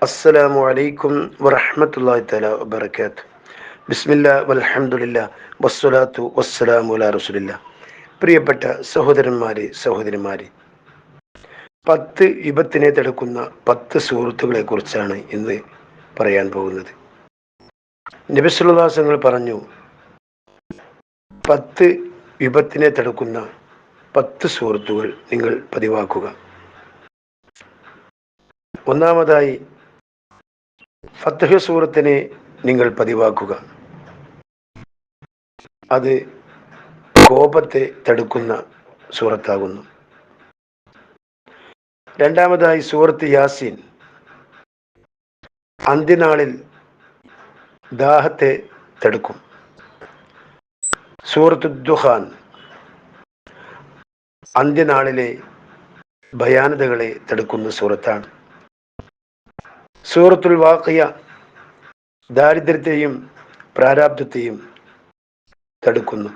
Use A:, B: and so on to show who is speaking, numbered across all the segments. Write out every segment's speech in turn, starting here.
A: അസ്സലാമു അലൈക്കും വറഹ്മത്തുള്ളാഹി തആല വബറകാതുഹു. ബിസ്മില്ലാ വൽഹംദുലില്ലാ വസ്സലാത്തു വസ്സലാമു അലാ റസൂലില്ലാ. പ്രിയപ്പെട്ട സഹോദരന്മാരെ, സഹോദരിമാരെ, 10 വിപത്തിനെ തടുക്കുന്ന 10 സുഹൃത്തുക്കളെ കുറിച്ചാണ് ഇന്ന് പറയാൻ പോകുന്നത്. നബി സല്ലല്ലാഹു അലൈഹി വസല്ലം പറഞ്ഞു, 10 വിപത്തിനെ തടുക്കുന്ന 10 സുഹൃത്തുക്കൾ നിങ്ങൾ പതിവാക്കുക. ഒന്നാമതായി, ഫത്ഹ് സൂറത്തിനെ നിങ്ങൾ പതിവാക്കുക. അത് കോപത്തെ തടുക്കുന്ന സൂറത്താകുന്നു. രണ്ടാമതായി, സൂറത്ത് യാസീൻ അന്ത്യനാളിൽ ദാഹത്തെ തടുക്കും. സൂറത്തു ദുഖാൻ അന്ത്യനാളിലെ ഭയാനതകളെ തടുക്കുന്ന സൂറത്താണ്. സൂറത്തുൽ വാഖിയ ദാരിദ്ര്യത്തെയും പ്രാരാബ്ധത്തെയും തടുക്കുന്നു.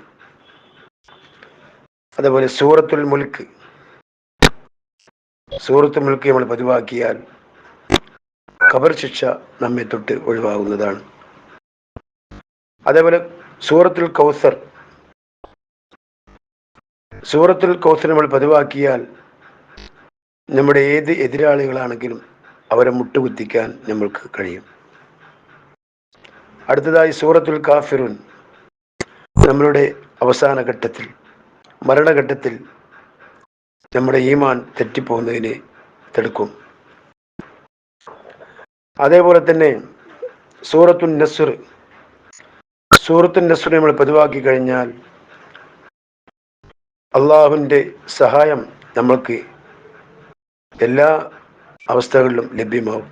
A: അതുപോലെ സൂറത്തുൽ മുൽക്ക് നമ്മൾ പതിവാക്കിയാൽ ഖബർ ശിക്ഷ നമ്മെ തൊട്ട് ഒഴിവാകുന്നതാണ്. അതേപോലെ സൂറത്തുൽ കൗസർ നമ്മൾ പതിവാക്കിയാൽ നമ്മുടെ ഏത് എതിരാളികളാണെങ്കിലും അവരെ മുട്ടുകുത്തിക്കാൻ നമ്മൾക്ക് കഴിയും. അടുത്തതായി, സൂറത്തുൽ കാഫിറൂൻ നമ്മളുടെ അവസാന ഘട്ടത്തിൽ, മരണഘട്ടത്തിൽ നമ്മുടെ ഈമാൻ തെറ്റിപ്പോകുന്നതിനെ തടുക്കും. അതേപോലെ തന്നെ സൂറത്തുൻ നസ്ർ നമ്മൾ പതിവാക്കി കഴിഞ്ഞാൽ അള്ളാഹുവിൻ്റെ സഹായം നമ്മൾക്ക് എല്ലാ അവസ്ഥകളിലും ലഭ്യമാവും.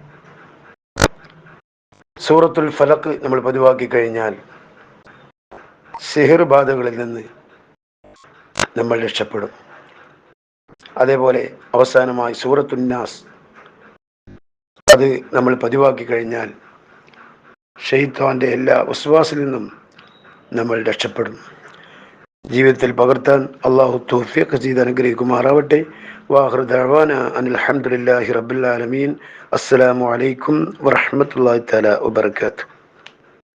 A: സൂറത്തുൽ ഫലഖ് നമ്മൾ പതിവാക്കി കഴിഞ്ഞാൽ സിഹിർ ബാധകളിൽ നിന്ന് നമ്മൾ രക്ഷപ്പെടും. അതേപോലെ അവസാനമായി സൂറത്തുൻ നാസ്, അത് നമ്മൾ പതിവാക്കി കഴിഞ്ഞാൽ ശൈത്താന്റെ എല്ലാ വസ്വാസിൽ നിന്നും നമ്മൾ രക്ഷപ്പെടും. ജീവിതത്തിൽ പകർത്താൻ അള്ളാഹു തൗഫീഖ് ചെയ്ത് അനുഗ്രഹിക്കുമാറാവട്ടെ. വാഖിറു ദഅവാനാ അനിൽ ഹംദുലില്ലാഹി റബ്ബിൽ ആലമീൻ. അസ്സലാമു അലൈക്കും വറഹ്മത്തുള്ളാഹി തആല വബറകാതുഹു.